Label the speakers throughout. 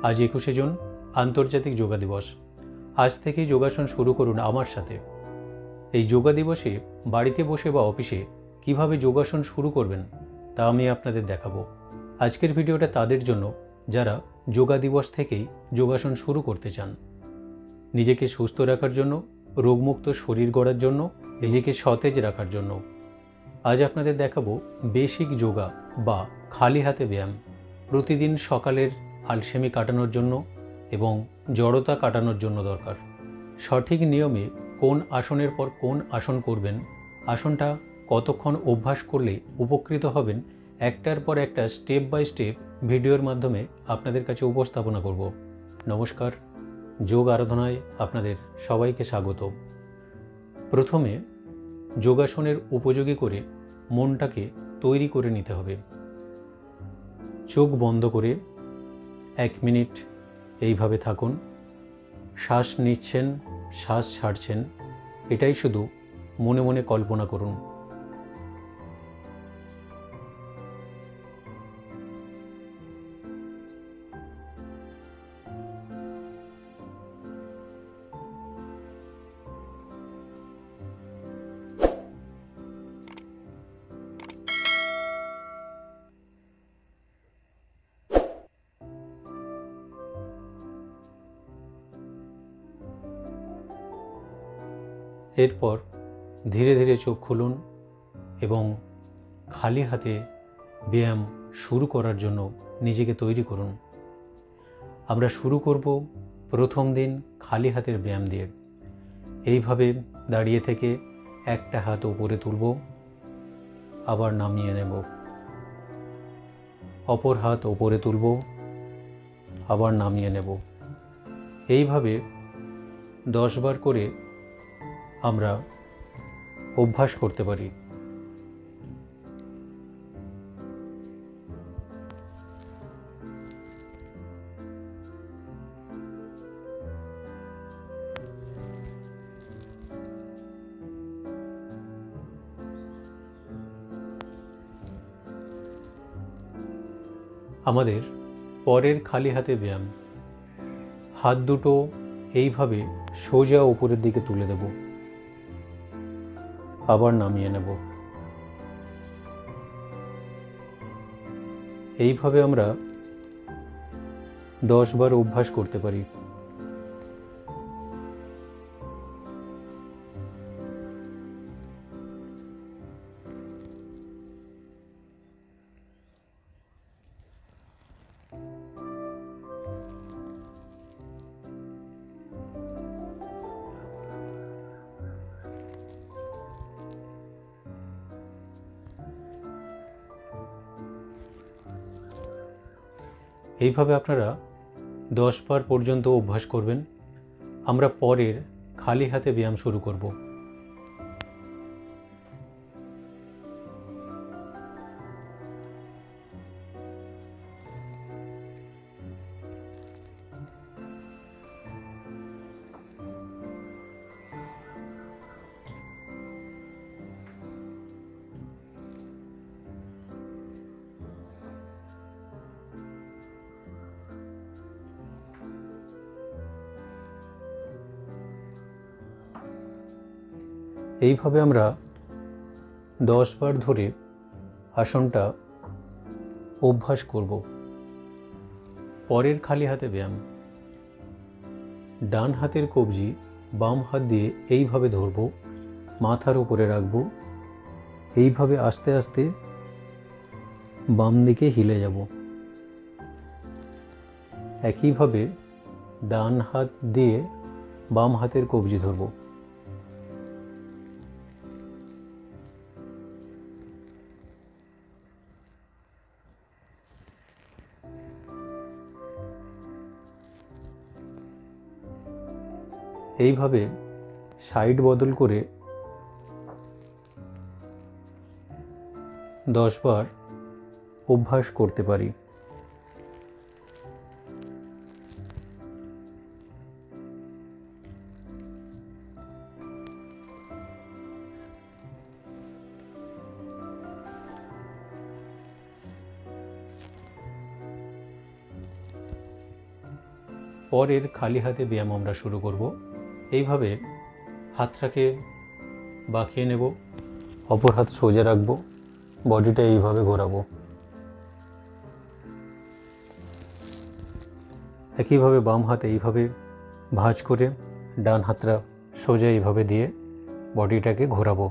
Speaker 1: আজ 21শে জুন আন্তর্জাতিক যোগা দিবস। আজ থেকেই যোগাসন শুরু করুন আমার সাথে। এই যোগা দিবসে বাড়িতে বসে বা অফিসে কিভাবে যোগাসন শুরু করবেন তা আমি আপনাদের দেখাবো। আজকের ভিডিওটা তাদের জন্য যারা যোগা দিবস থেকেই যোগাসন শুরু করতে চান, নিজেকে সুস্থ রাখার জন্য, রোগমুক্ত শরীর গড়ার জন্য, নিজেকে সতেজ রাখার জন্য। আজ আপনাদের দেখাবো বেসিক যোগা বা খালি হাতে ব্যায়াম, প্রতিদিন সকালের আলসেমি কাটানোর জন্য এবং জড়তা কাটানোর জন্য দরকার। সঠিক নিয়মে কোন আসনের পর কোন আসন করবেন, আসনটা কতক্ষণ অভ্যাস করলে উপকৃত হবেন, একটার পর একটা স্টেপ বাই স্টেপ ভিডিওর মাধ্যমে আপনাদের কাছে উপস্থাপনা করব। নমস্কার, যোগ আরাধনায় আপনাদের সবাইকে স্বাগত। প্রথমে যোগাসনের উপযোগী করে মনটাকে তৈরি করে নিতে হবে। চোখ বন্ধ করে 1 মিনিট এইভাবে থাকুন। শ্বাস নিচ্ছেন, শ্বাস ছাড়ছেন, এটাই শুধু মনে মনে কল্পনা করুন। এরপর ধীরে ধীরে চোখ খুলুন এবং খালি হাতে ব্যায়াম শুরু করার জন্য নিজেকে তৈরি করুন। আমরা শুরু করব প্রথম দিন খালি হাতের ব্যায়াম দিয়ে। এইভাবে দাঁড়িয়ে থেকে একটা হাত উপরে তুলব, আবার নামিয়ে নেব। অপর হাত উপরে তুলব, আবার নামিয়ে নেব। এইভাবে 10 বার করে আমরা অভ্যাস করতে পারি। আমাদের পরের খালি হাতে ব্যায়াম। হাত দুটো এইভাবে সোজা উপরের দিকে তুলে দেব, আবার নামিয়ে নেব। এইভাবে আমরা 10 বার অভ্যাস করতে পারি। এইভাবে আপনারা 10 বার পর্যন্ত অভ্যাস করবেন। আমরা পরের খালি হাতে ব্যায়াম শুরু করব। এইভাবে আমরা 10 বার ধরে আসনটা অভ্যাস করব। পরের খালি হাতে ব্যায়াম। ডান হাতের কবজি বাম হাত দিয়ে এইভাবে ধরব, মাথার উপরে রাখব। এইভাবে আস্তে আস্তে বাম দিকে হিলে যাব। একইভাবে ডান হাত দিয়ে বাম হাতের কবজি ধরব। এইভাবে সাইড বদল করে 10 বার অভ্যাস করতে পারি। পরের খালি হাতে ব্যায়াম আমরা শুরু করব। এইভাবে হাতটাকে বাঁকিয়ে নেব, অপর হাত সোজা রাখবো, বডিটা এইভাবে ঘোরাবো। একইভাবে বাম হাতে এইভাবে ভাঁজ করে ডান হাতটা সোজা এইভাবে দিয়ে বডিটাকে ঘোরাবো।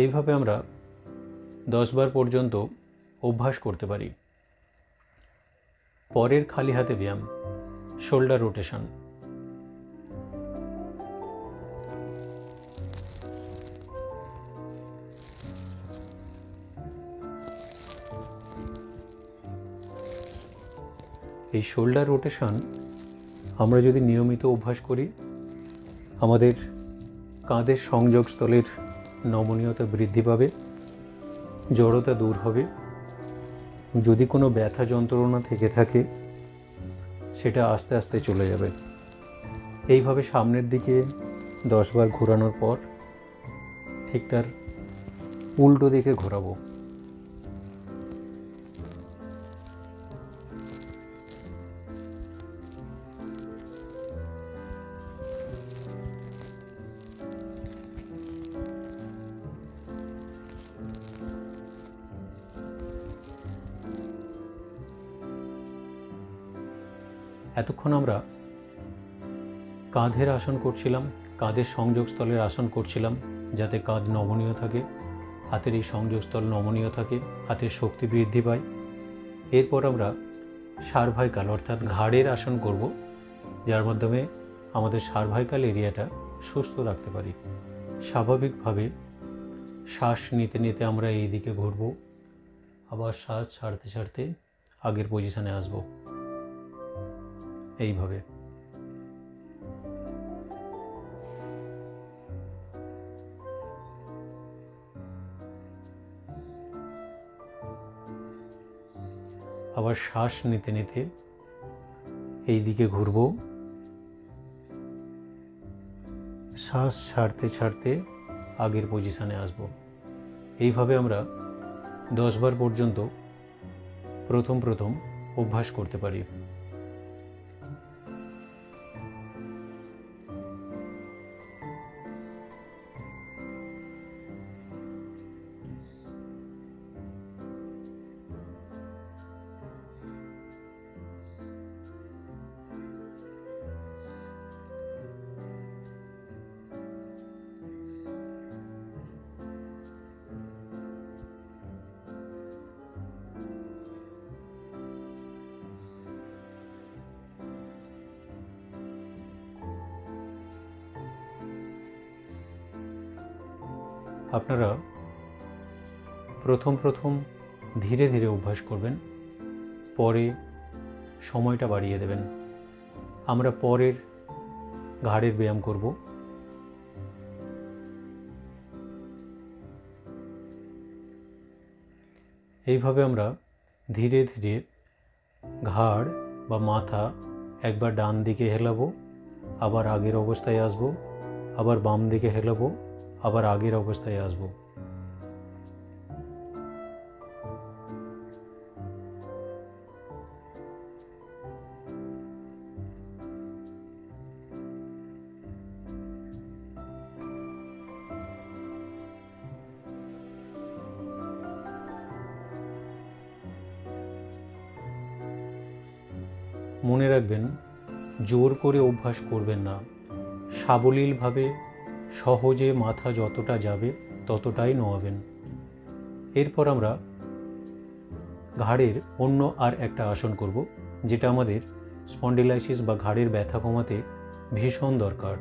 Speaker 1: এইভাবে আমরা 10 বার পর্যন্ত অভ্যাস করতে পারি। পরের খালি হাতে ব্যায়াম, শোল্ডার রোটেশন। এই শোল্ডার রোটেশন আমরা যদি নিয়মিত অভ্যাস করি, আমাদের কাঁধের সংযোগস্থলের নমনীয়তা বৃদ্ধি পাবে, জড়তা দূর হবে, যদি কোনো ব্যথা যন্ত্রণা থেকে থাকে সেটা আস্তে আস্তে চলে যাবে। এইভাবে সামনের দিকে 10 বার ঘোরানোর পর ঠিক তার উল্টো দিকে ঘোরাবো। এতক্ষণ আমরা কাঁধের আসন করছিলাম, কাঁধের সংযোগস্থলের আসন করছিলাম, যাতে কাঁধ নমনীয় থাকে, হাতের এই সংযোগস্থল নমনীয় থাকে, হাতের শক্তি বৃদ্ধি পায়। এরপর আমরা সার্ভাইকাল অর্থাৎ ঘাড়ের আসন করব, যার মাধ্যমে আমাদের সার্ভাইকাল এরিয়াটা সুস্থ রাখতে পারি। স্বাভাবিকভাবে শ্বাস নিতে নিতে আমরা এই দিকে ঘুরব, আবার শ্বাস ছাড়তে ছাড়তে আগের পজিশনে আসব। এইভাবে আবার শ্বাস নিতে নিতে এই দিকে ঘুরব, শ্বাস ছাড়তে ছাড়তে আগের পজিশনে আসব। এইভাবে আমরা 10 বার পর্যন্ত প্রথম অভ্যাস করতে পারি। আপনারা প্রথম ধীরে ধীরে অভ্যাস করবেন, পরে সময়টা বাড়িয়ে দেবেন। আমরা পরের ঘাড়ের ব্যায়াম করব। এইভাবে আমরা ধীরে ধীরে ঘাড় বা মাথা একবার ডান দিকে হেলাবো, আবার আগের অবস্থায় আসব, আবার বাম দিকে হেলাবো, আবার আগের অবস্থায় আসব। মনে রাখবেন, জোর করে অভ্যাস করবেন না। সাবলীলভাবে সহজে মাথা যতটা যাবে ততটাই নোয়াবেন। এরপর আমরা ঘাড়ের অন্য আর একটা আসন করব, যেটা আমাদের স্পন্ডিলাইসিস বা ঘাড়ের ব্যথা কমাতে ভীষণ দরকার।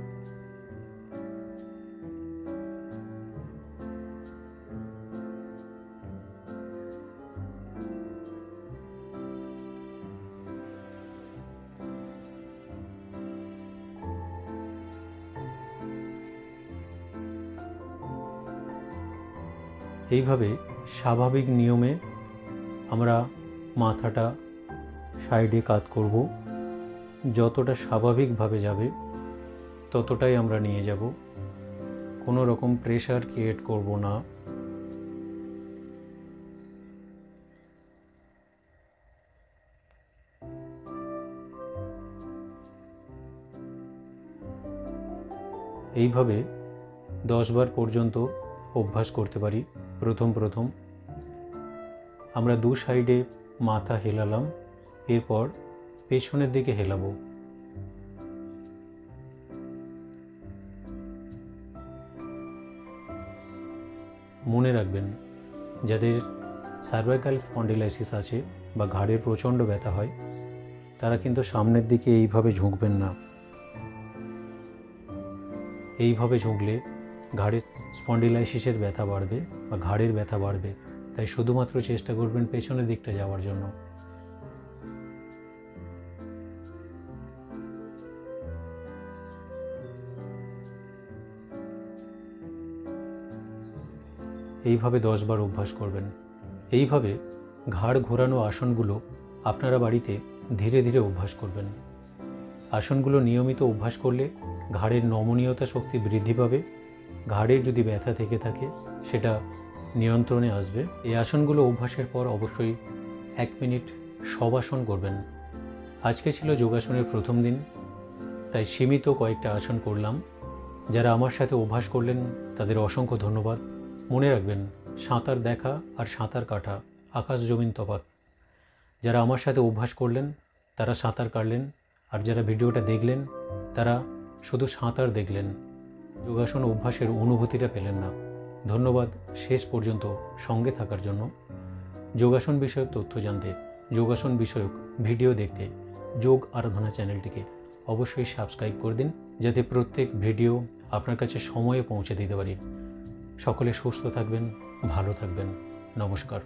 Speaker 1: এইভাবে স্বাভাবিক নিয়মে আমরা মাথাটা সাইডে কাত করব। যতটা স্বাভাবিকভাবে যাবে ততটাই আমরা নিয়ে যাব, কোনো রকম প্রেশার ক্রিয়েট করব না। এইভাবে 10 বার পর্যন্ত অভ্যাস করতে পারি। প্রথম আমরা দু সাইডে মাথা হেলালাম, এরপর পেছনের দিকে হেলাবো। মনে রাখবেন, যাদের সার্ভাইকাল স্পন্ডিলাইসিস আছে বা ঘাড়ের প্রচণ্ড ব্যথা হয়, তারা কিন্তু সামনের দিকে এইভাবে ঝুঁকবেন না। এইভাবে ঝুঁকলে ঘাড়ের স্পন্ডিলাইসিসের ব্যথা বাড়বে বা ঘাড়ের ব্যথা বাড়বে। তাই শুধুমাত্র চেষ্টা করবেন পেছনের দিকটা যাওয়ার জন্য। এইভাবে 10 বার অভ্যাস করবেন। এইভাবে ঘাড় ঘোরানো আসনগুলো আপনারা বাড়িতে ধীরে ধীরে অভ্যাস করবেন। আসনগুলো নিয়মিত অভ্যাস করলে ঘাড়ের নমনীয়তা শক্তি বৃদ্ধি পাবে। ঘাড়ের যদি ব্যথা থেকে থাকে সেটা নিয়ন্ত্রণে আসবে। এই আসনগুলো অভ্যাসের পর অবশ্যই 1 মিনিট শবাসন করবেন। আজকে ছিল যোগাসনের প্রথম দিন, তাই সীমিত কয়েকটা আসন করলাম। যারা আমার সাথে অভ্যাস করলেন তাদের অসংখ্য ধন্যবাদ। মনে রাখবেন, সাঁতার দেখা আর সাঁতার কাটা আকাশ জমিন তফাৎ। যারা আমার সাথে অভ্যাস করলেন তারা সাঁতার কাটলেন, আর যারা ভিডিওটা দেখলেন তারা শুধু সাঁতার দেখলেন, যোগাসন অভ্যাসের অনুভূতিটা পেলেন না। ধন্যবাদ শেষ পর্যন্ত সঙ্গে থাকার জন্য। যোগাসন বিষয়ক তথ্য জানতে, যোগাসন বিষয়ক ভিডিও দেখতে যোগ আরাধনা চ্যানেলটিকে অবশ্যই সাবস্ক্রাইব করে দিন, যাতে প্রত্যেক ভিডিও আপনার কাছে সময়ে পৌঁছে দিতে পারি। সকলে সুস্থ থাকবেন, ভালো থাকবেন। নমস্কার।